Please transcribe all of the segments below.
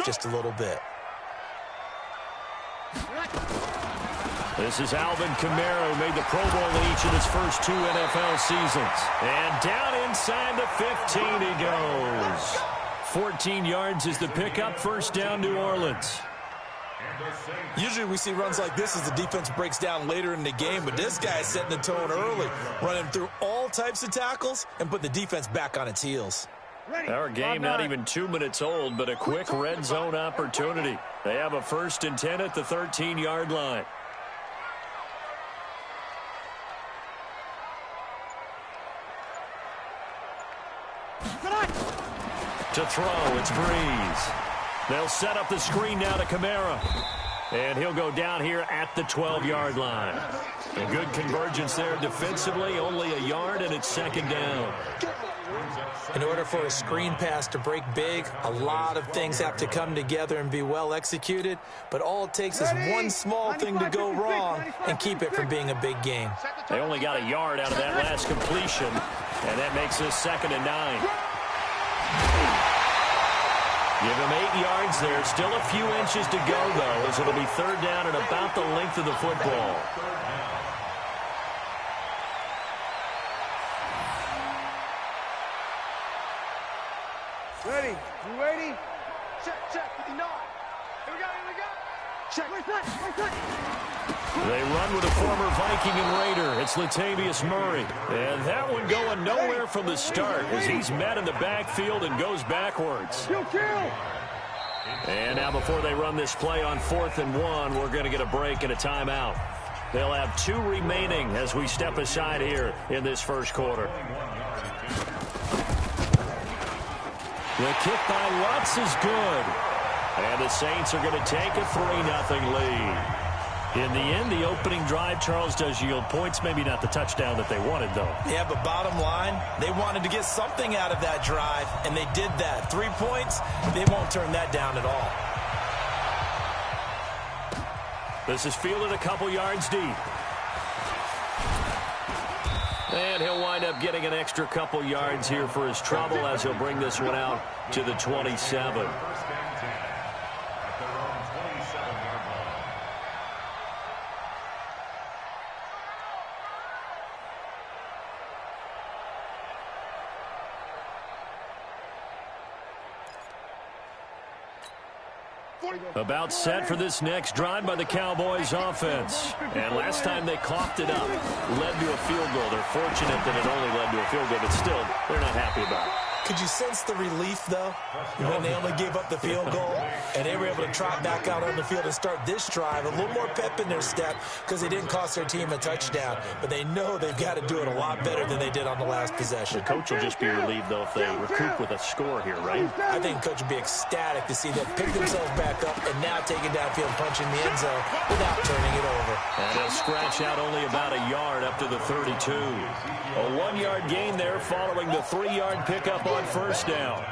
just a little bit. This is Alvin Kamara, who made the Pro Bowl in each of his first 2 NFL seasons. And down inside the 15 he goes. 14 yards is the pickup. First down, New Orleans. Usually we see runs like this as the defense breaks down later in the game, but this guy is setting the tone early, running through all types of tackles and put the defense back on its heels. Our game not even 2 minutes old, but a quick red zone opportunity. They have a 1st and 10 at the 13-yard line. To throw, it's Breeze. They'll set up the screen now to Kamara. And he'll go down here at the 12-yard line. A good convergence there defensively, only a yard, and it's 2nd down. In order for a screen pass to break big, a lot of things have to come together and be well executed, but all it takes is one small thing to go wrong and keep it from being a big game. They only got a yard out of that last completion, and that makes this 2nd and 9. Give him 8 yards there. Still a few inches to go, though, as it'll be 3rd down and about the length of the football. Ready? You ready? Check. 59. Here we go. Check. They run with a former Viking and Raider. It's Latavius Murray. And that one going nowhere from the start as he's met in the backfield and goes backwards. And now before they run this play on 4th and 1, we're going to get a break and a timeout. They'll have 2 remaining as we step aside here in this first quarter. The kick by Lutz is good. And the Saints are going to take a 3-0 lead. In the end, the opening drive, Charles, does yield points. Maybe not the touchdown that they wanted, though. Yeah, but bottom line, they wanted to get something out of that drive, and they did that. 3 points, they won't turn that down at all. This is fielded a couple yards deep. And he'll wind up getting an extra couple yards here for his trouble as he'll bring this one out to the 27. About set for this next drive by the Cowboys offense. And last time they coughed it up, led to a field goal. They're fortunate that it only led to a field goal, but still, they're not happy about it. Could you sense the relief, though, when they only gave up the field goal and they were able to trot back out on the field and start this drive? A little more pep in their step because they didn't cost their team a touchdown, but they know they've got to do it a lot better than they did on the last possession. The coach will just be relieved, though, if they recoup with a score here, right? I think the coach would be ecstatic to see them pick themselves back up and now take it downfield, punching the end zone without turning it over. And they'll scratch out only about a yard up to the 32. A 1-yard gain there following the 3-yard pickup on first down.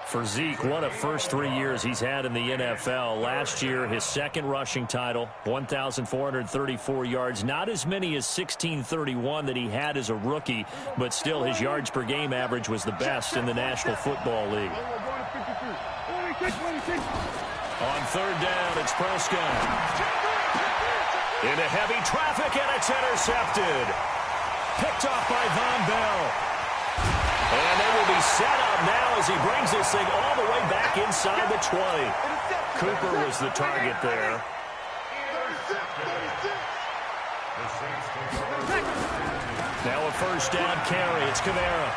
For Zeke, what a first 3 years he's had in the NFL. Last year, his 2nd rushing title, 1,434 yards. Not as many as 1,631 that he had as a rookie, but still his yards per game average was the best in the National Football League. On 3rd down, it's Prescott. Into heavy traffic, and it's intercepted. Picked off by Von Bell. And they will be set up now as he brings this thing all the way back inside the 20. Cooper was the target there. Now a first down carry. It's Kamara.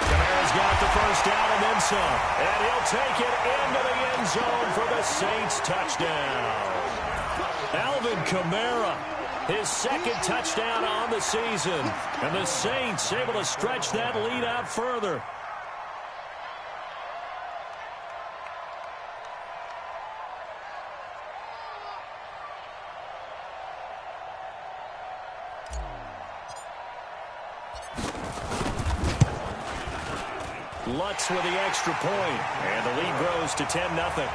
Kamara's got the first down and then some. And he'll take it into the end zone for the Saints touchdown. Alvin Kamara. His 2nd touchdown on the season. And the Saints able to stretch that lead out further. Lutz with the extra point. And the lead grows to 10-0.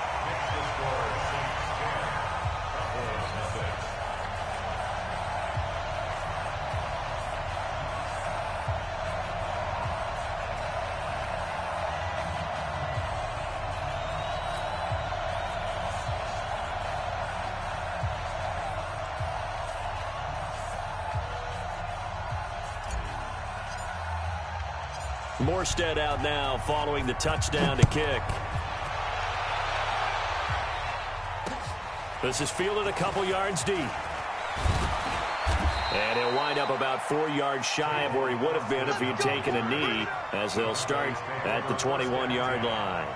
Morstead out now following the touchdown to kick. This is fielded a couple yards deep. And he'll wind up about 4 yards shy of where he would have been if he had taken a knee, as they'll start at the 21-yard line.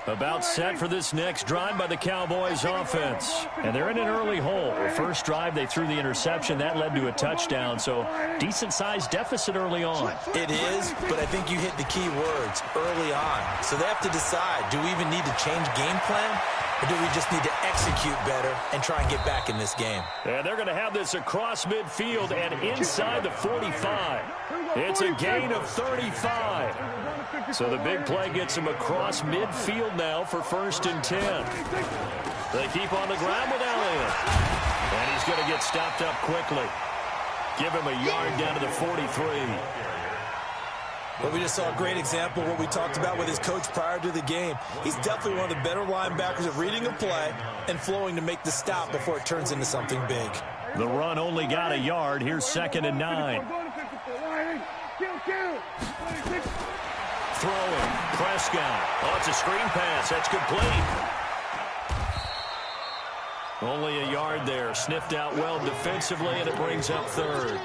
About set for this next drive by the Cowboys offense. And they're in an early hole. First drive, they threw the interception. That led to a touchdown, so decent-sized deficit early on. It is, but I think you hit the key words, early on. So they have to decide, do we even need to change game plan? Or do we just need to execute better and try and get back in this game? And they're going to have this across midfield and inside the 45. It's a gain of 35. So the big play gets him across midfield now for 1st and 10. They keep on the ground with Elliott. And he's going to get stopped up quickly. Give him a yard down to the 43. Well, we just saw a great example of what we talked about with his coach prior to the game. He's definitely one of the better linebackers of reading a play and flowing to make the stop before it turns into something big. The run only got a yard. Here's 2nd and 9. Throwing. Prescott. Oh, it's a screen pass. That's complete. Only a yard there. Sniffed out well defensively, and it brings up 3rd.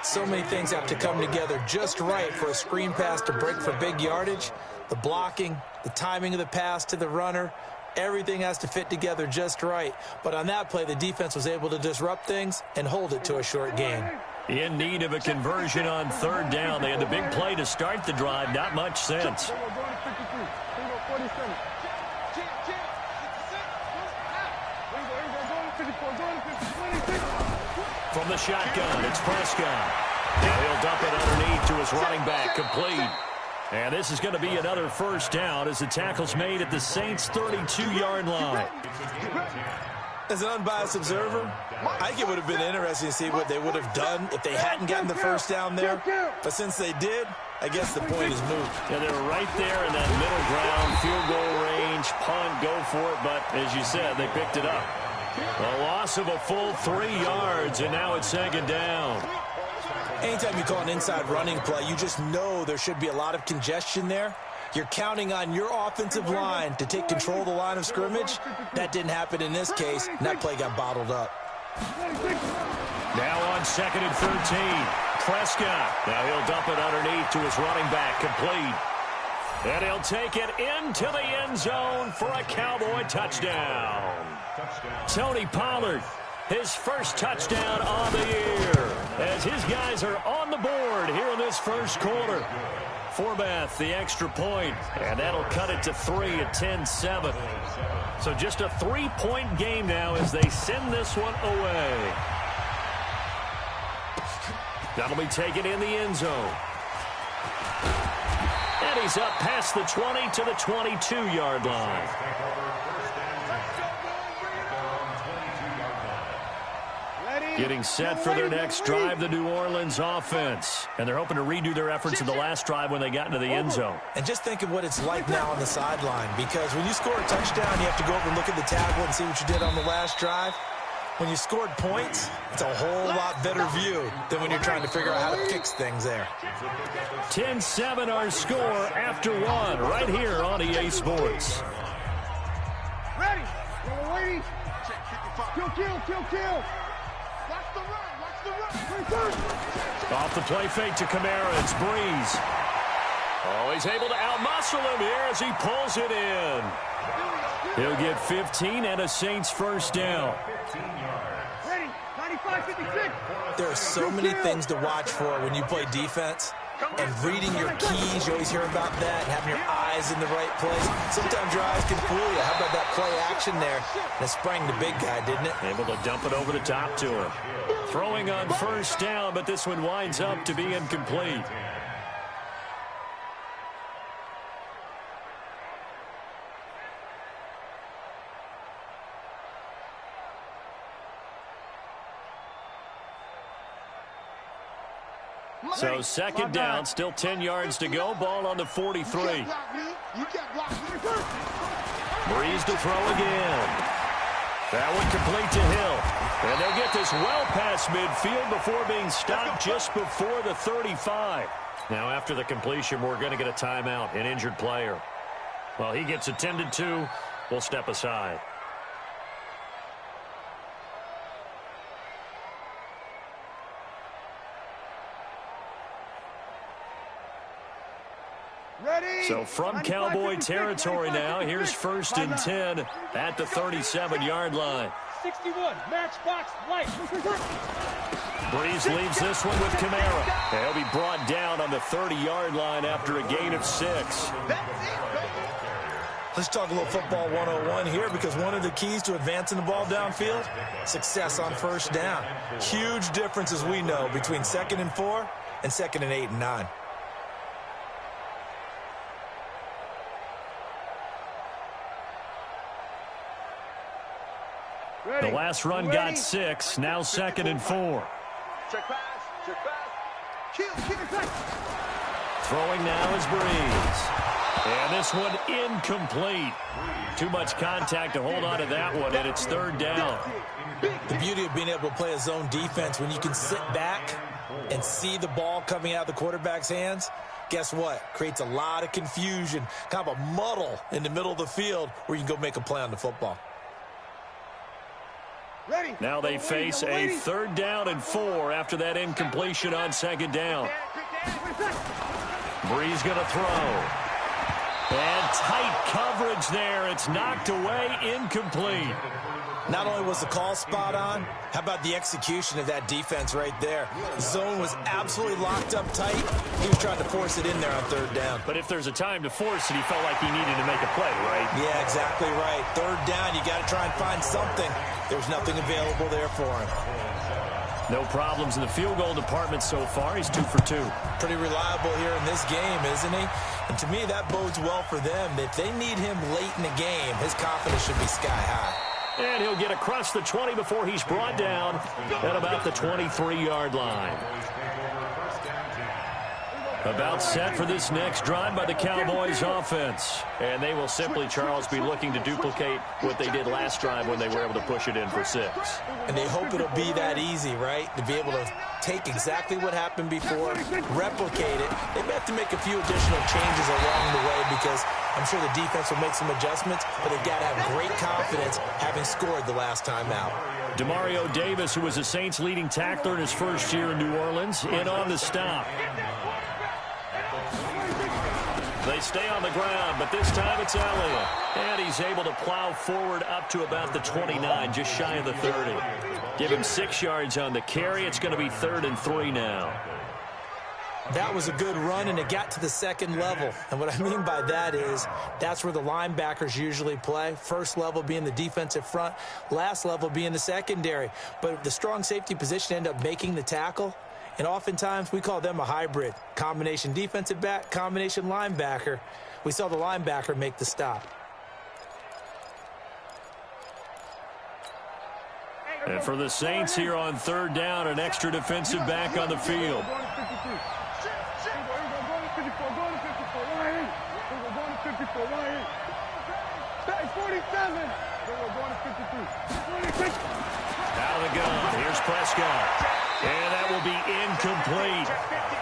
So many things have to come together just right for a screen pass to break for big yardage. The blocking, the timing of the pass to the runner, everything has to fit together just right. But on that play, the defense was able to disrupt things and hold it to a short gain. In need of a conversion on 3rd down. They had the big play to start the drive. Not much sense. From the shotgun, it's Prescott. Now he'll dump it underneath to his running back, complete. And this is going to be another 1st down as the tackle's made at the Saints' 32-yard line. As an unbiased observer, I think it would have been interesting to see what they would have done if they hadn't gotten the 1st down there. But since they did, I guess the point is moot. Yeah, they were right there in that middle ground, field goal range, punt, go for it. But as you said, they picked it up. A loss of a full 3 yards, and now it's 2nd down. Anytime you call an inside running play, you just know there should be a lot of congestion there. You're counting on your offensive line to take control of the line of scrimmage. That didn't happen in this case, and that play got bottled up. Now on 2nd and 13. Prescott. Now he'll dump it underneath to his running back, complete. And he'll take it into the end zone for a Cowboy touchdown. Tony Pollard, his 1st touchdown on the year, as his guys are on the board here in this 1st quarter. Forbath, the extra point, and that'll cut it to 3 at 10-7. So just a 3-point game now as they send this one away. That'll be taken in the end zone. And he's up past the 20 to the 22-yard line. Getting set for their next drive, the New Orleans offense. And they're hoping to redo their efforts in the last drive when they got into the end zone. And just think of what it's like now on the sideline, because when you score a touchdown, you have to go over and look at the tablet and see what you did on the last drive. When you scored points, it's a whole lot better view than when you're trying to figure out how to fix things there. 10-7 our score after 1 right here on EA Sports. Ready. Waiting. Kill. Watch the run. Off the play fake to Kamara. It's Breeze. Oh, he's able to outmuscle him here as he pulls it in. He'll get 15 and a Saints 1st down. Ready. 95-56. There are so many things to watch for when you play defense. And reading your keys, you always hear about that, and having your eyes in the right place. Sometimes your eyes can fool you. How about that play action there? That sprang the big guy, didn't it? Able to dump it over the top to him. Throwing on 1st down, but this one winds up to be incomplete. So 2nd down, still 10 yards to go. Ball on the 43. Breeze to throw again. That one complete to Hill. And they'll get this well past midfield before being stopped just before the 35. Now, after the completion, we're going to get a timeout, an injured player. Well, he gets attended to. We'll step aside. Ready? So from Cowboy territory now, here's 1st and 10 at the 37-yard line. 61, matchbox light. Breeze leaves this one with Kamara. He'll be brought down on the 30-yard line after a gain of 6. Let's talk a little football 101 here, because one of the keys to advancing the ball downfield, success on 1st down. Huge difference, as we know, between 2nd and 4 and 2nd and 8 and 9. The last run got 6, now 2nd and 4. Check pass, check pass. Keep it back. Throwing now is Breeze. And this one incomplete. Too much contact to hold on to that one, and it's 3rd down. The beauty of being able to play a zone defense, when you can sit back and see the ball coming out of the quarterback's hands, guess what? Creates a lot of confusion, kind of a muddle in the middle of the field where you can go make a play on the football. Ready. Now they face a 3rd down and 4 after that incompletion on 2nd down. Breeze going to throw. And tight coverage there. It's knocked away, incomplete. Not only was the call spot on, how about the execution of that defense right there? The zone was absolutely locked up tight. He was trying to force it in there on 3rd down. But if there's a time to force it, he felt like he needed to make a play, right? Yeah, exactly right. 3rd down, you got to try and find something. There's nothing available there for him. No problems in the field goal department so far. He's 2 for 2. Pretty reliable here in this game, isn't he? And to me, that bodes well for them. If they need him late in the game, his confidence should be sky high. And he'll get across the 20 before he's brought down at about the 23-yard line. About set for this next drive by the Cowboys offense. And they will simply, Charles, be looking to duplicate what they did last drive when they were able to push it in for 6. And they hope it'll be that easy, right? To be able to take exactly what happened before, replicate it. They may have to make a few additional changes along the way, because I'm sure the defense will make some adjustments, but they've got to have great confidence having scored the last time out. Demario Davis, who was the Saints' leading tackler in his first year in New Orleans, in on the stop. They stay on the ground, but this time it's Elliott. And he's able to plow forward up to about the 29, just shy of the 30. Give him 6 yards on the carry. It's going to be 3rd and 3 now. That was a good run, and it got to the 2nd level. And what I mean by that is that's where the linebackers usually play. First level being the defensive front, last level being the secondary. But the strong safety position ended up making the tackle. And oftentimes, we call them a hybrid. Combination defensive back, combination linebacker. We saw the linebacker make the stop. And for the Saints here on 3rd down, an extra defensive back on the field. Out of the gun. Here's Prescott. And that will be incomplete.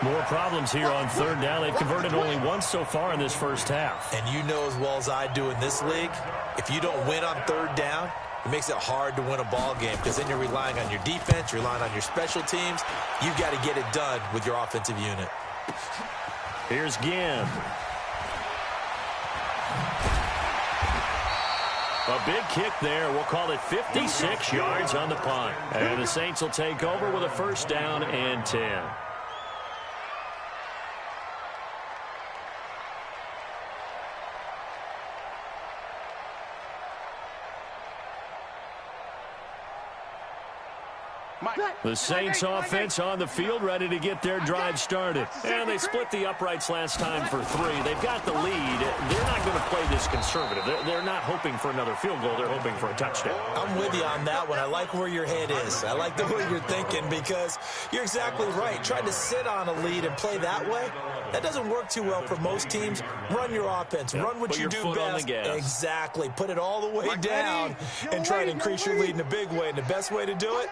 More problems here on 3rd down. They've converted only once so far in this first half. And you know as well as I do in this league, if you don't win on 3rd down, it makes it hard to win a ball game, because then you're relying on your defense, you're relying on your special teams. You've got to get it done with your offensive unit. Here's Ginn. A big kick there. We'll call it 56 yards on the punt. And the Saints will take over with a 1st down and 10. The Saints offense on the field, ready to get their drive started. And they split the uprights last time for 3. They've got the lead. They're not going to play this conservative. They're not hoping for another field goal. They're hoping for a touchdown. I'm with you on that one. I like where your head is. I like the way you're thinking because you're exactly right. Trying to sit on a lead and play that way, that doesn't work too well for most teams. Run your offense. Run what you do best. Exactly. Put it all the way down and try to increase your lead in a big way. And the best way to do it,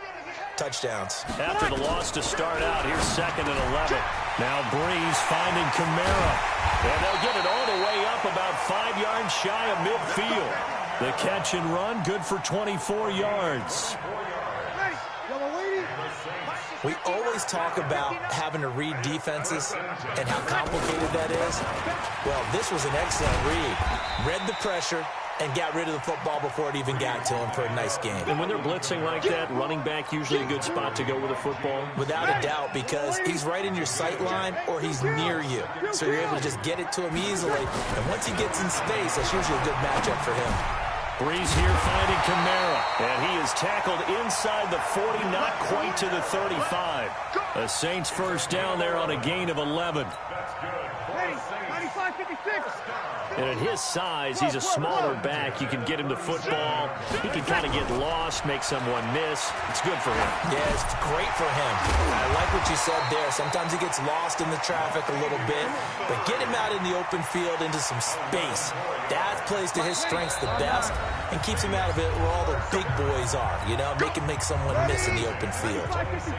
touchdowns. After the loss to start out, here's 2nd and 11. Now Breeze finding Kamara. And they'll get it all the way up about 5 yards shy of midfield. The catch and run, good for 24 yards. We always talk about having to read defenses and how complicated that is. Well, this was an excellent read. Read the pressure and got rid of the football before it even got to him for a nice game. And when they're blitzing like that, running back usually a good spot to go with a football? Without a doubt, because he's right in your sight line or he's near you. So you're able to just get it to him easily. And once he gets in space, that's usually a good matchup for him. Breeze here finding Kamara. And he is tackled inside the 40, not quite to the 35. The Saints first down there on a gain of 11. 95-56. And at his size, he's a smaller back. You can get him the football. He can kind of get lost, make someone miss. It's good for him. Yeah, it's great for him. I like what you said there. Sometimes he gets lost in the traffic a little bit, but get him out in the open field into some space. That plays to his strengths the best and keeps him out of it where all the big boys are, you know, make someone miss in the open field.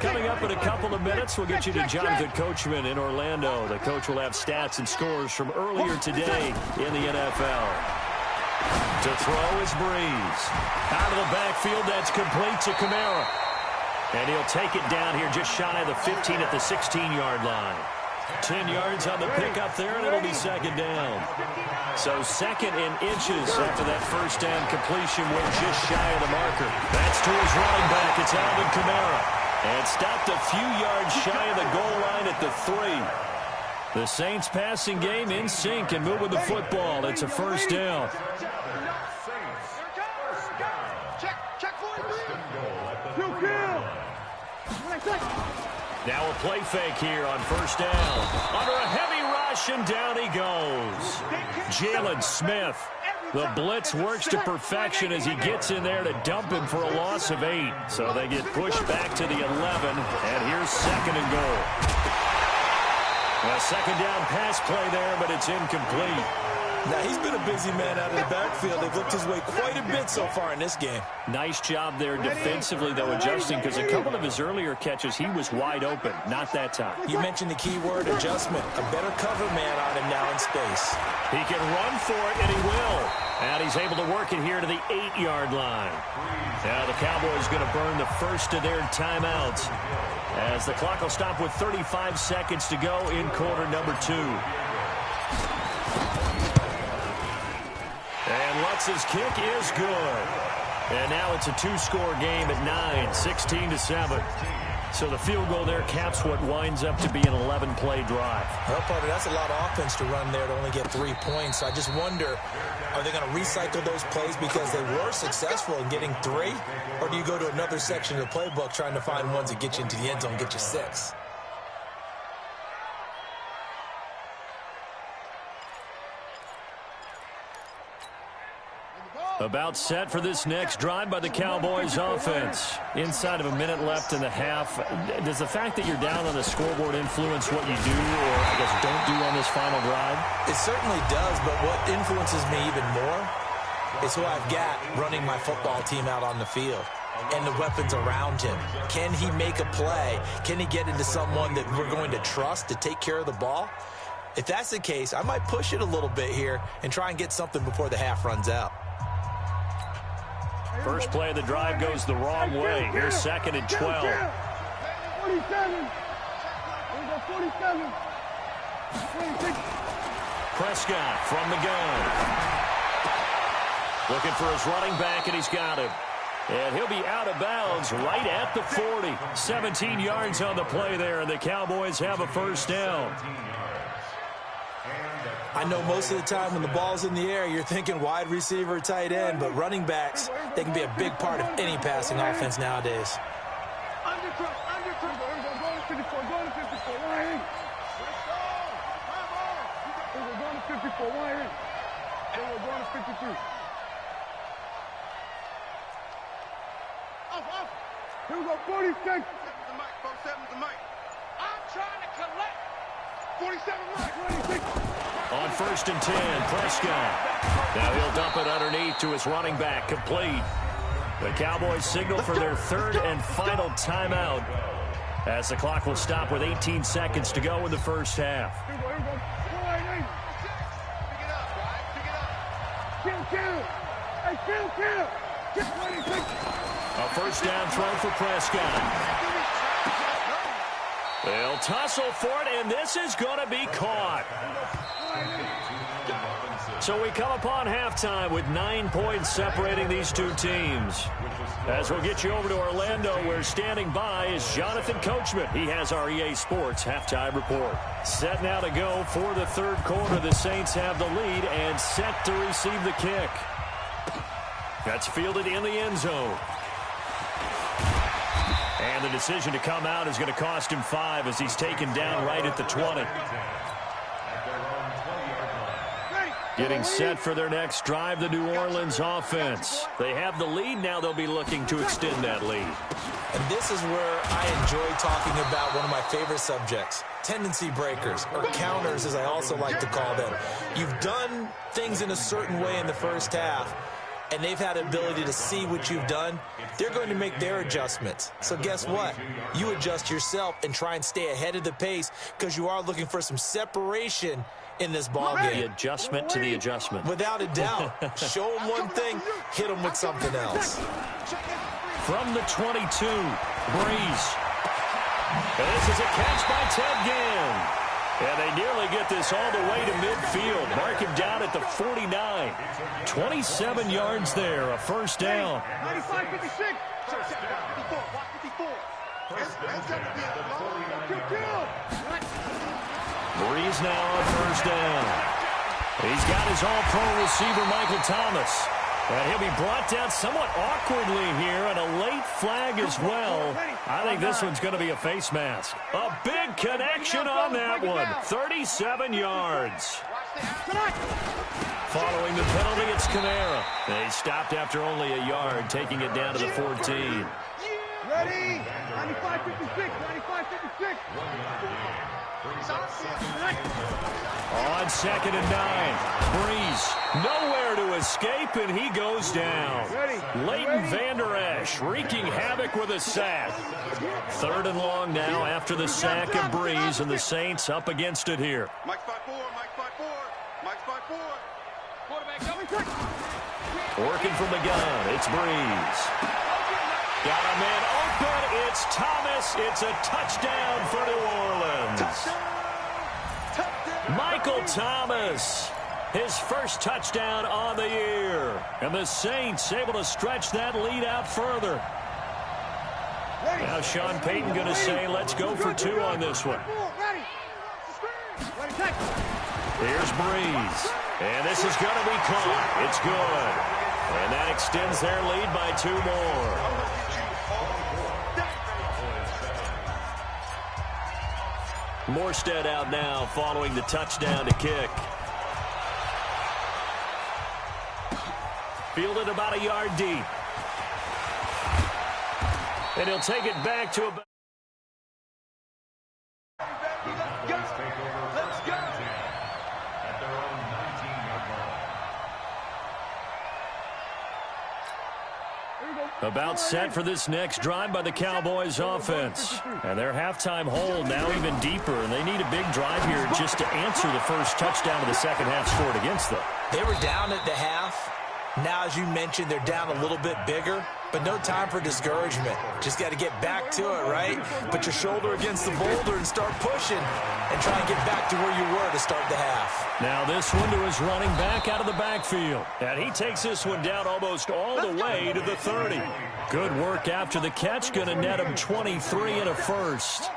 Coming up in a couple of minutes, we'll get you to Jonathan Coachman in Orlando. The coach will have stats and scores from earlier today in the NFL. To throw is Breeze. Out of the backfield, that's complete to Kamara. And he'll take it down here just shy of the 15 at the 16-yard line. 10 yards on the pickup there, and it'll be 2nd down. So 2nd and inches after that first down completion went just shy of the marker. That's to his running back. It's Alvin Kamara. And stopped a few yards shy of the goal line at the 3. The Saints passing game in sync and moving the football. It's a first down. Now a play fake here on first down. Under a heavy rush, and down he goes. Jalen Smith. The blitz works to perfection as he gets in there to dump him for a loss of 8. So they get pushed back to the 11, and here's 2nd and goal. A 2nd down pass play there, but it's incomplete. Now, he's been a busy man out of the backfield. They've looked his way quite a bit so far in this game. Nice job there defensively, though, adjusting, because a couple of his earlier catches, he was wide open. Not that time. You mentioned the key word, adjustment. A better cover man on him now in space. He can run for it, and he will. And he's able to work it here to the 8-yard line. Now the Cowboys going to burn the first of their timeouts, as the clock will stop with 35 seconds to go in quarter number 2. And Lutz's kick is good. And now it's a 2-score game at 9, 16-7. So the field goal there caps what winds up to be an 11-play drive. Well, partner, that's a lot of offense to run there to only get 3 points. I just wonder, are they going to recycle those plays because they were successful in getting 3? Or do you go to another section of the playbook trying to find ones that get you into the end zone and get you 6? About set for this next drive by the Cowboys offense. Inside of a minute left in the half. Does the fact that you're down on the scoreboard influence what you do, or I guess don't do on this final drive? It certainly does, but what influences me even more is who I've got running my football team out on the field and the weapons around him. Can he make a play? Can he get into someone that we're going to trust to take care of the ball? If that's the case, I might push it a little bit here and try and get something before the half runs out. First play of the drive goes the wrong way. Here's 2nd and 12. 47. 47. Prescott from the gun. Looking for his running back, and he's got him. And he'll be out of bounds right at the 40. 17 yards on the play there, and the Cowboys have a first down. I know most of the time when the ball's in the air, you're thinking wide receiver, tight end, but running backs, they can be a big part of any passing offense nowadays. Here we go, 46. The mic, 47's the mic. I'm trying to collect. 47 mic, 26. On 1st and 10, Prescott. Now he'll dump it underneath to his running back, complete. The Cowboys signal for their third and final timeout as the clock will stop with 18 seconds to go in the first half. Here we go. Pick it up, guys. Pick it up. Kill. Hey, kill. Get 26. A first down throw for Prescott. They'll tussle for it, and this is going to be caught. So we come upon halftime with 9 points separating these two teams. As we'll get you over to Orlando, where standing by is Jonathan Coachman. He has our EA Sports halftime report. Set now to go for the third quarter. The Saints have the lead and set to receive the kick. That's fielded in the end zone. And the decision to come out is going to cost him 5 as he's taken down right at the 20. Getting set for their next drive, the New Orleans offense. They have the lead. Now they'll be looking to extend that lead. And this is where I enjoy talking about one of my favorite subjects, tendency breakers, or counters as I also like to call them. You've done things in a certain way in the first half, and they've had the ability to see what you've done. They're going to make their adjustments. So guess what? You adjust yourself and try and stay ahead of the pace because you are looking for some separation in this ball game. The adjustment to the adjustment. Without a doubt. Show them one thing, hit them with something else. From the 22, Breeze. This is a catch by Ted Ginn. And they nearly get this all the way to midfield. Mark him down at the 49. 27 yards there, a first down. 95-56. Breeze now on first down. He's got his all-pro receiver, Michael Thomas. And he'll be brought down somewhat awkwardly here, and a late flag as well. I think this one's going to be a face mask. A big connection on that one. 37 yards. Following the penalty, it's Kamara. They stopped after only a yard, taking it down to the 14. Ready? 95-56. 95-56. On 2nd and 9, Breeze nowhere to escape, and he goes down. Leighton Vander Esch wreaking havoc with a sack. 3rd and long now after the sack of Breeze, and the Saints up against it here. Mike's 5-4. Mike's 5-4. Quarterback coming. Working from the gun, it's Breeze. Got a man open, it's Thomas. It's a touchdown for New Orleans. Michael Thomas, his first touchdown on the year. And the Saints able to stretch that lead out further. Now Sean Payton going to say, let's go for 2 on this one. Here's Breeze. And this is going to be caught. It's good. And that extends their lead by 2 more. Morstead out now following the touchdown to kick. Fielded about a yard deep. And he'll take it back to about... About set for this next drive by the Cowboys offense. And their halftime hold now even deeper, and they need a big drive here just to answer the first touchdown of the second half scored against them. They were down at the half. Now, as you mentioned, they're down a little bit bigger, but no time for discouragement. Just got to get back to it, right? Put your shoulder against the boulder and start pushing and try and get back to where you were to start the half. Now this one to his running back out of the backfield. And he takes this one down almost all the way to the 30. Good work after the catch. Going to net him 23 and a first.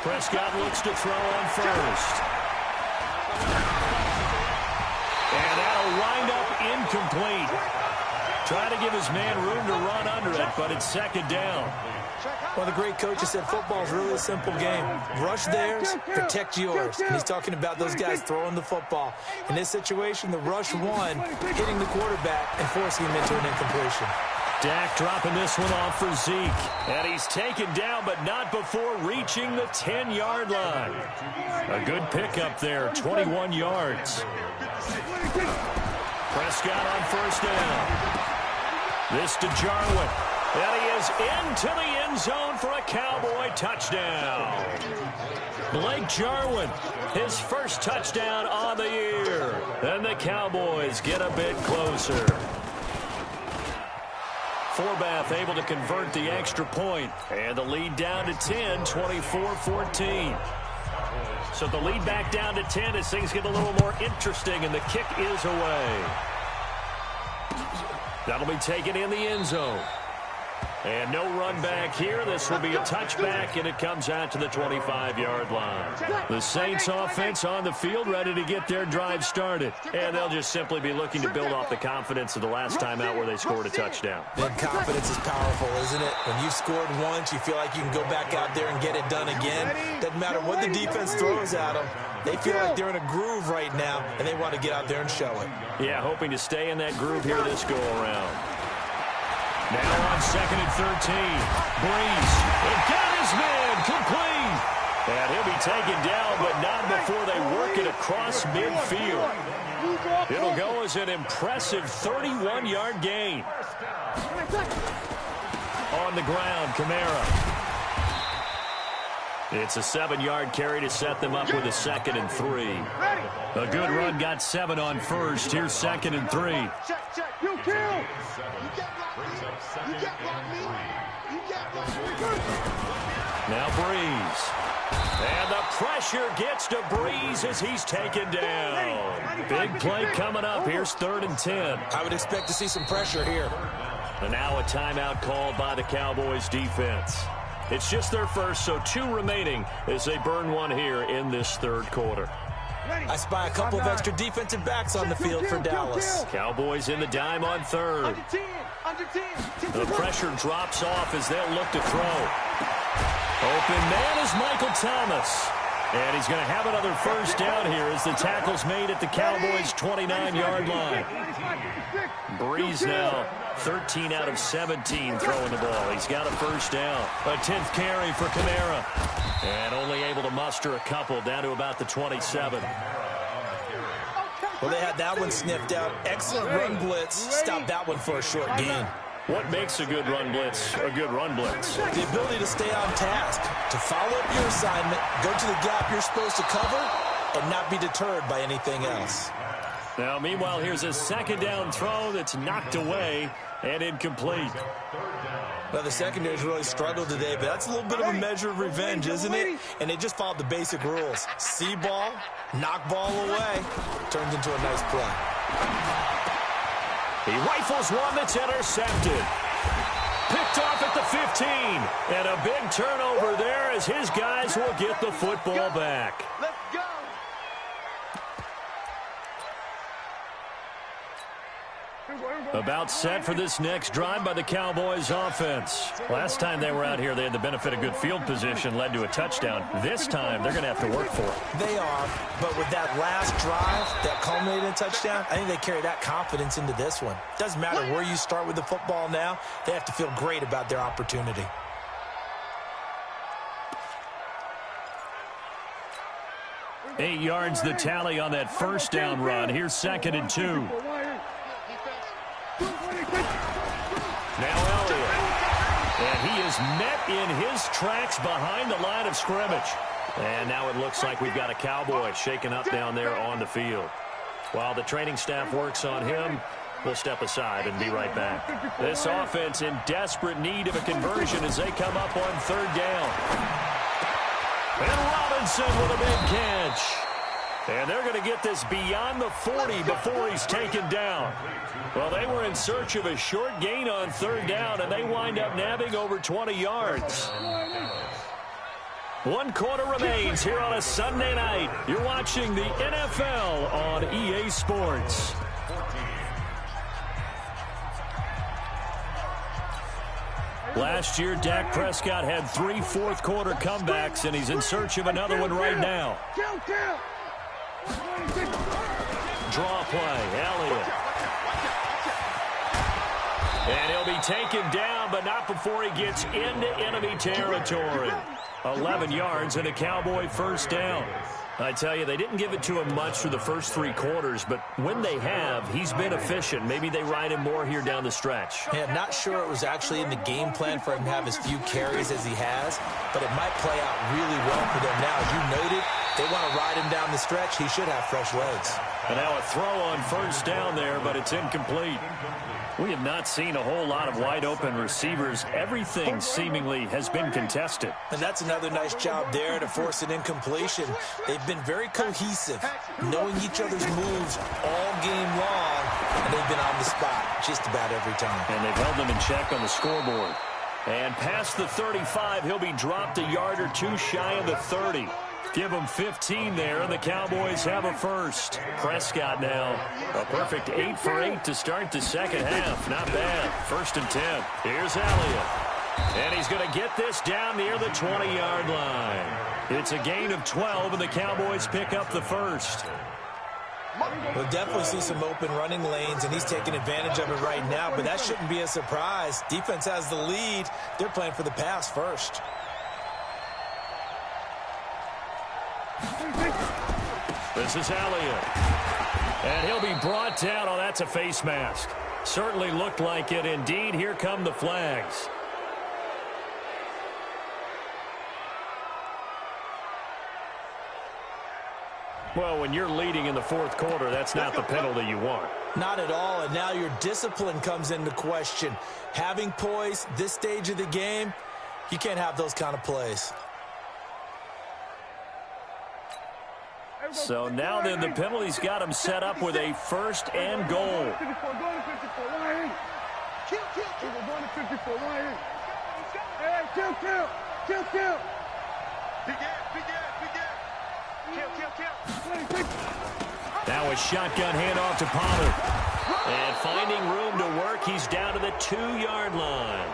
Prescott looks to throw on first. And that'll wind up incomplete. Trying to give his man room to run under it, but it's second down. One of the great coaches said football's really a simple game. Rush theirs, protect yours. And he's talking about those guys throwing the football. In this situation, the rush won, hitting the quarterback and forcing him into an incompletion. Dak dropping this one off for Zeke. And he's taken down, but not before reaching the 10-yard line. A good pickup there, 21 yards. Prescott on first down. This to Jarwin. And he is into the end zone for a Cowboy touchdown. Blake Jarwin, his first touchdown on the year. And the Cowboys get a bit closer. Forbath able to convert the extra point. And the lead down to 10, 24-14. So the lead back down to 10 as things get a little more interesting, and the kick is away. That'll be taken in the end zone. And no run back here. This will be a touchback, and it comes out to the 25-yard line. The Saints offense on the field ready to get their drive started. And they'll just simply be looking to build off the confidence of the last time out where they scored a touchdown. And confidence is powerful, isn't it? When you've scored once, you feel like you can go back out there and get it done again. Doesn't matter what the defense throws at them. They feel like they're in a groove right now, and they want to get out there and show it. Yeah, hoping to stay in that groove here this go-around. Now on 2nd and 13. Breeze. It got his man complete. And he'll be taken down, but not before they work it across midfield. It'll go as an impressive 31-yard gain. On the ground, Kamara. It's a 7-yard carry to set them up with a 2nd and 3. A good run got 7 on first. Here's 2nd and 3. You kill. Now Breeze. And the pressure gets to Breeze as he's taken down. Big play coming up. Here's 3rd and 10. I would expect to see some pressure here. And now a timeout called by the Cowboys defense. It's just their first, so 2 remaining as they burn one here in this 3rd quarter. I spy a couple of extra defensive backs on the field for Dallas. Cowboys in the dime on 3rd. The pressure drops off as they'll look to throw. Open man is Michael Thomas. And he's going to have another first down here as the tackle's made at the Cowboys' 29-yard line. Breeze now 13 out of 17 throwing the ball. He's got a first down. A 10th carry for Kamara. And only able to muster a couple down to about the 27. Well, they had that one sniffed out. Excellent run blitz. Stopped that one for a short gain. What makes a good run blitz a good run blitz? The ability to stay on task, to follow up your assignment, go to the gap you're supposed to cover, and not be deterred by anything else. Now, meanwhile, here's a 2nd down throw that's knocked away and incomplete. Well, the secondary's really struggled today, but that's a little bit of a measure of revenge, isn't it? And they just followed the basic rules. See ball, knock ball away, turns into a nice play. He rifles one that's intercepted. Picked off at the 15. And a big turnover there as his guys will get the football back. Let's go. About set for this next drive by the Cowboys offense. Last time they were out here, they had the benefit of good field position, led to a touchdown. This time, they're going to have to work for it. They are, but with that last drive that culminated in a touchdown, I think they carry that confidence into this one. Doesn't matter where you start with the football now, they have to feel great about their opportunity. Eight yards the tally on that first down run. Here's 2nd and 2. Now Elliott. And he is met in his tracks behind the line of scrimmage. And now it looks like we've got a Cowboy shaken up down there on the field. While the training staff works on him, we'll step aside and be right back. This offense in desperate need of a conversion as they come up on 3rd down. And Robinson with a big catch. And they're going to get this beyond the 40 before he's taken down. Well, they were in search of a short gain on 3rd down, and they wind up nabbing over 20 yards. 1 quarter remains here on a Sunday night. You're watching the NFL on EA Sports. Last year, Dak Prescott had 3 fourth-quarter comebacks, and he's in search of another one right now. Draw play, Elliott. And he'll be taken down, but not before he gets into enemy territory. 11 yards and a Cowboy first down. I tell you, they didn't give it to him much through the first 3 quarters, but when they have, he's been efficient. Maybe they ride him more here down the stretch. Yeah, I'm not sure it was actually in the game plan for him to have as few carries as he has, but it might play out really well for them now. As you noted, they want to ride him down the stretch. He should have fresh legs. And now a throw on first down there, but it's incomplete. We have not seen a whole lot of wide-open receivers. Everything seemingly has been contested. And that's another nice job there to force an incompletion. They've been very cohesive, knowing each other's moves all game long, and they've been on the spot just about every time. And they've held them in check on the scoreboard. And past the 35, he'll be dropped a yard or 2 shy of the 30. Give them 15 there, and the Cowboys have a first. Prescott now, a perfect 8 for 8 to start the second half. Not bad. 1st and 10. Here's Elliott. And he's going to get this down near the 20-yard line. It's a gain of 12, and the Cowboys pick up the first. We'll definitely see some open running lanes, and he's taking advantage of it right now, but that shouldn't be a surprise. Defense has the lead. They're playing for the pass first. This is Elliott. And he'll be brought down. Oh, that's a face mask. Certainly looked like it. Indeed, here come the flags. Well, when you're leading in the 4th quarter, that's not the penalty you want. Not at all, and now your discipline comes into question. Having poise this stage of the game, you can't have those kind of plays. So now then, the penalty's got him set up with a 1st and goal. Now a shotgun handoff to Pollard. And finding room to work, he's down to the 2-yard line.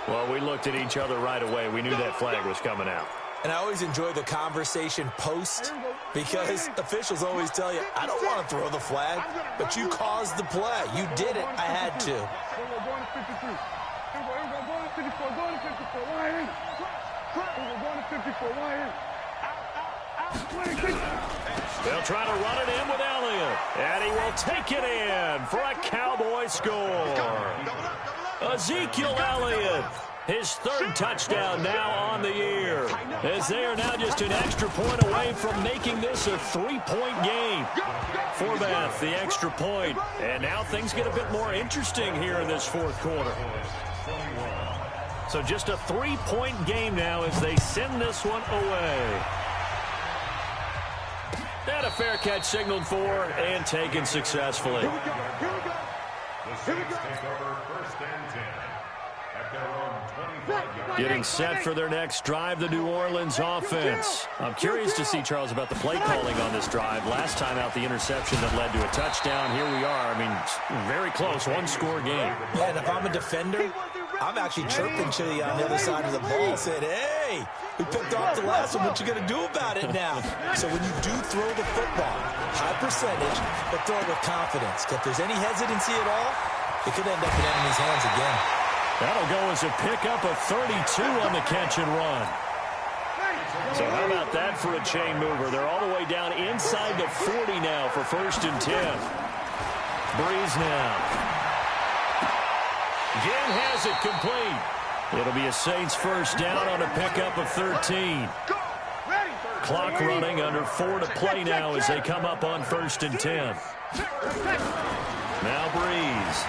Well, we looked at each other right away. We knew that flag was coming out. And I always enjoy the conversation post because officials always tell you, I don't want to throw the flag, but you caused the play. You did it. I had to. They'll try to run it in with Elliott. And he will take it in for a Cowboy score. Ezekiel Elliott. His 3rd touchdown now on the year, as they are now just an extra point away from making this a 3-point game. Forbath, the extra point. And now things get a bit more interesting here in this 4th quarter. So just a 3-point game now as they send this one away. And a fair catch signaled for and taken successfully. Here we go. Here we go. Getting set for their next drive, the New Orleans offense. I'm curious to see, Charles, about the play calling on this drive. Last time out, the interception that led to a touchdown. Here we are. I mean, very close, 1-score game. Yeah, and if I'm a defender, I'm actually chirping to you on the other side of the ball, saying, hey, we picked off the last one. What you going to do about it now? So when you do throw the football, high percentage, but throw it with confidence. If there's any hesitancy at all, it could end up in enemy's hands again. That'll go as a pickup of 32 on the catch and run. So how about that for a chain mover? They're all the way down inside the 40 now for 1st and 10. Breeze now. Again has it complete. It'll be a Saints first down on a pickup of 13. Clock running, under 4 to play now as they come up on 1st and 10. Now Breeze.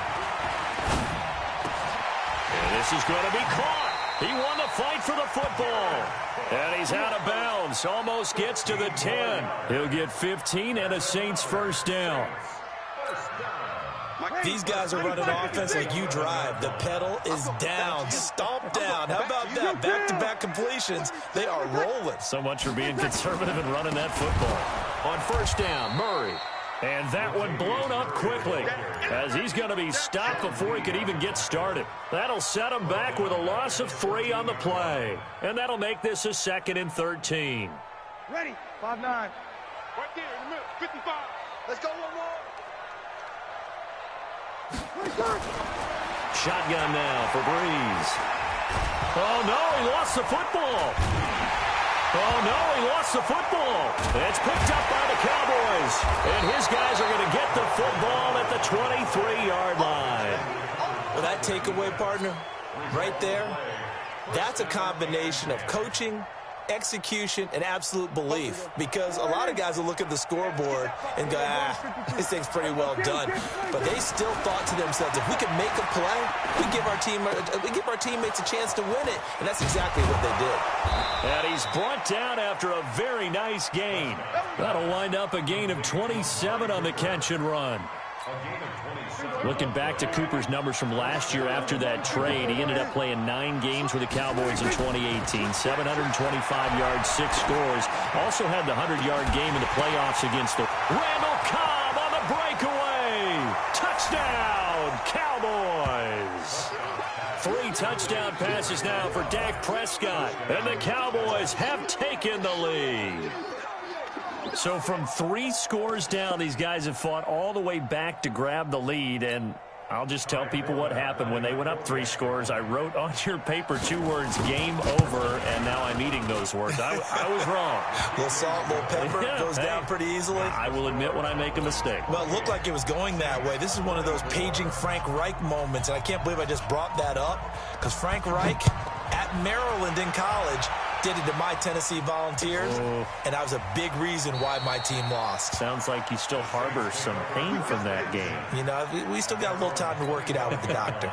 This is going to be caught. He won the fight for the football. And he's out of bounds. Almost gets to the 10. He'll get 15 and a Saints first down. These guys are running offense like you drive. The pedal is down, stomped down. How about that? Back-to-back completions. They are rolling. So much for being conservative and running that football. On first down, Murray. And that one blown up quickly as he's going to be stopped before he could even get started. That'll set him back with a loss of 3 on the play. And that'll make this a 2nd and 13. Ready, 5-9. Right there in the middle, 55. Let's go one more. Shotgun now for Breeze. Oh, no, he lost the football. Oh, no, he lost the football. It's picked up by the Cowboys. And his guys are going to get the football at the 23-yard line. Well, that takeaway, partner, right there, that's a combination of coaching, execution, and absolute belief, because a lot of guys will look at the scoreboard and go, this thing's pretty well done. But they still thought to themselves, if we can make a play, we give our teammates a chance to win it, and that's exactly what they did. And he's brought down after a very nice gain. That'll wind up a gain of 27 on the catch and run. Looking back to Cooper's numbers from last year after that trade, he ended up playing 9 games with the Cowboys in 2018. 725 yards, 6 scores. Also had the 100-yard game in the playoffs against the Randall Cobb on the breakaway. Touchdown, Cowboys. 3 touchdown passes now for Dak Prescott. And the Cowboys have taken the lead. So from 3 scores down, these guys have fought all the way back to grab the lead. And I'll just tell people what happened when they went up 3 scores. I wrote on your paper 2 words, game over, and now I'm eating those words. I was wrong. A little salt, a little pepper, goes down pretty easily. I will admit when I make a mistake. Well, it looked like it was going that way. This is one of those paging Frank Reich moments, and I can't believe I just brought that up, because Frank Reich at Maryland in college did it to my Tennessee Volunteers, and that was a big reason why my team lost. Sounds like you still harbor some pain from that game. You know, we still got a little time to work it out with the doctor.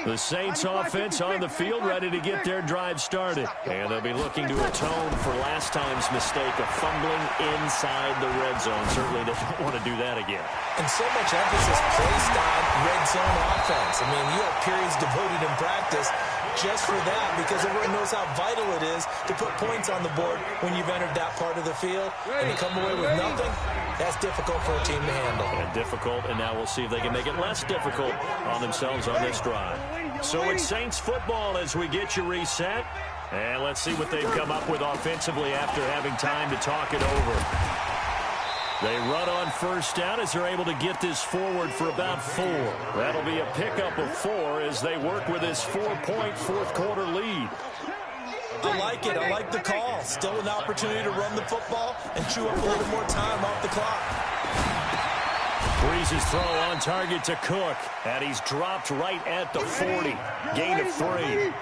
The Saints offense on the field, ready to get their drive started. And they'll be looking to atone for last time's mistake of fumbling inside the red zone. Certainly doesn't want to do that again. And so much emphasis placed on red zone offense. I mean, you have periods devoted in practice just for that, because everyone knows how vital it is to put points on the board when you've entered that part of the field. And to come away with nothing, that's difficult for a team to handle. And difficult, and now we'll see if they can make it less difficult on themselves on this drive. So it's Saints football as we get you reset. And let's see what they've come up with offensively after having time to talk it over. They run on first down as they're able to get this forward for about 4. That'll be a pickup of 4 as they work with this 4-point fourth-quarter lead. I like it. I like the call. Still an opportunity to run the football and chew up a little more time off the clock. Breeze's throw on target to Cook, and he's dropped right at the 40. Gain of 3.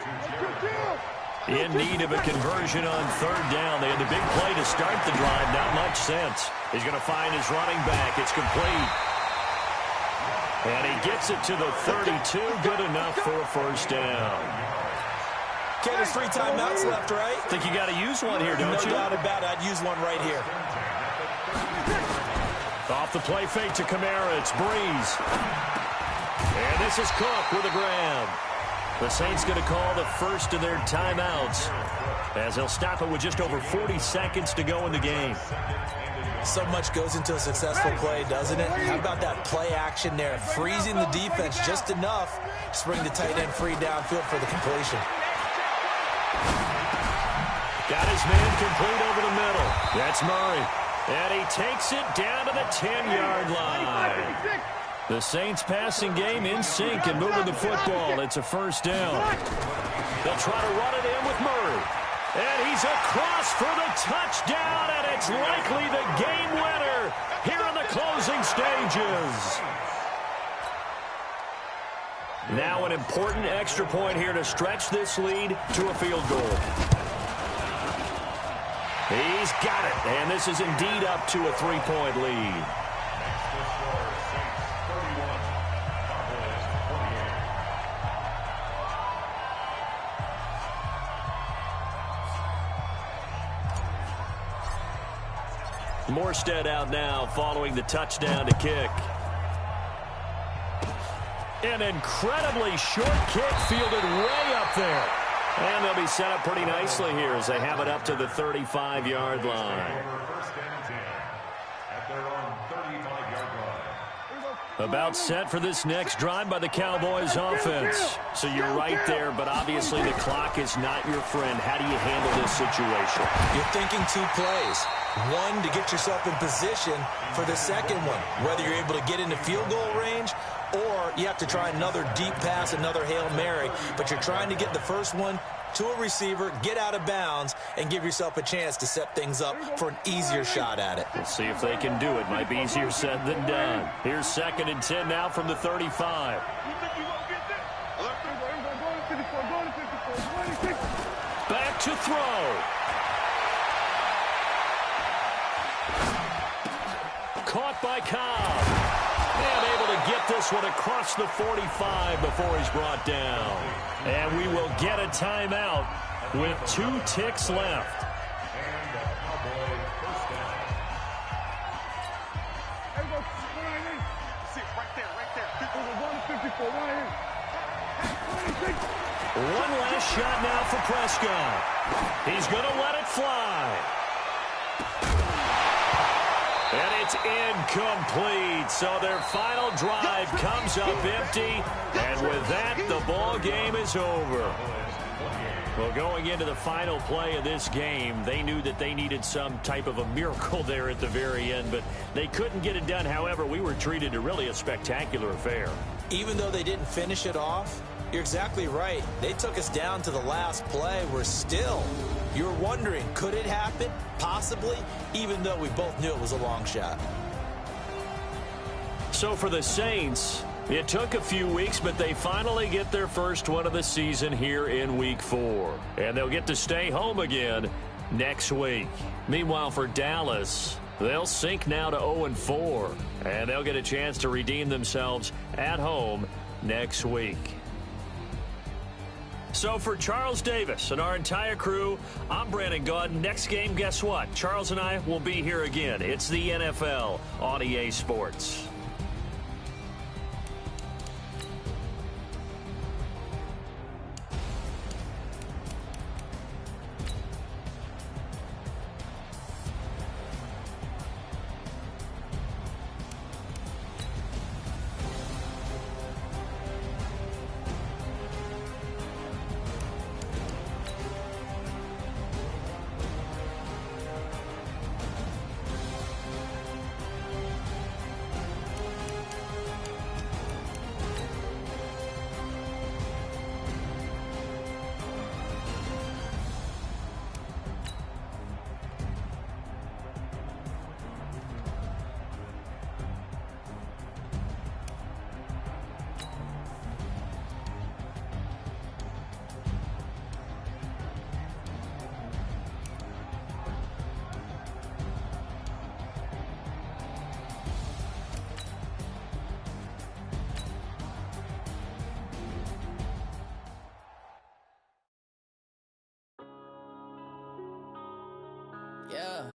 In need of a conversion on third down. They had the big play to start the drive. Not much sense. He's going to find his running back. It's complete. And he gets it to the 32. Good enough for a first down. Okay, there's 3 timeouts left, right? Think you got to use one here, don't you? No doubt about it. I'd use one right here. Off the play fake to Kamara. It's Breeze. And this is Cook with a grab. The Saints going to call the first of their timeouts as they'll stop it with just over 40 seconds to go in the game. So much goes into a successful play, doesn't it? How about that play action there? Freezing the defense just enough to bring the tight end free downfield for the completion. Got his man complete over the middle. That's Murray. And he takes it down to the 10-yard line. The Saints passing game in sync and moving the football. It's a first down. They'll try to run it in with Murray. And he's across for the touchdown, and it's likely the game winner here in the closing stages. Now an important extra point here to stretch this lead to a field goal. He's got it, and this is indeed up to a 3-point lead. Morstead out now following the touchdown to kick. An incredibly short kick fielded way up there. And they'll be set up pretty nicely here as they have it up to the 35-yard line. About set for this next drive by the Cowboys offense. So you're right there, but obviously the clock is not your friend. How do you handle this situation? You're thinking 2 plays. One, to get yourself in position for the second one, whether you're able to get into field goal range or you have to try another deep pass, another Hail Mary, but you're trying to get the first one to a receiver, get out of bounds, and give yourself a chance to set things up for an easier shot at it. We'll see if they can do it. Might be easier said than done. Here's 2nd and 10 now from the 35. Back to throw. Caught by Cobb. And able to get this one across the 45 before he's brought down. And we will get a timeout with 2 ticks left. One last shot now for Prescott. He's going to let it fly. And it's incomplete. So their final drive comes up empty. And with that, the ball game is over. Well, going into the final play of this game, they knew that they needed some type of a miracle there at the very end, but they couldn't get it done. However, we were treated to really a spectacular affair. Even though they didn't finish it off, you're exactly right. They took us down to the last play. We're still, you're wondering, could it happen? Possibly, even though we both knew it was a long shot. So for the Saints, it took a few weeks, but they finally get their first one of the season here in Week 4. And they'll get to stay home again next week. Meanwhile, for Dallas, they'll sink now to 0-4. And they'll get a chance to redeem themselves at home next week. So for Charles Davis and our entire crew, I'm Brandon Gaudin. Next game, guess what? Charles and I will be here again. It's the NFL on EA Sports. Yeah.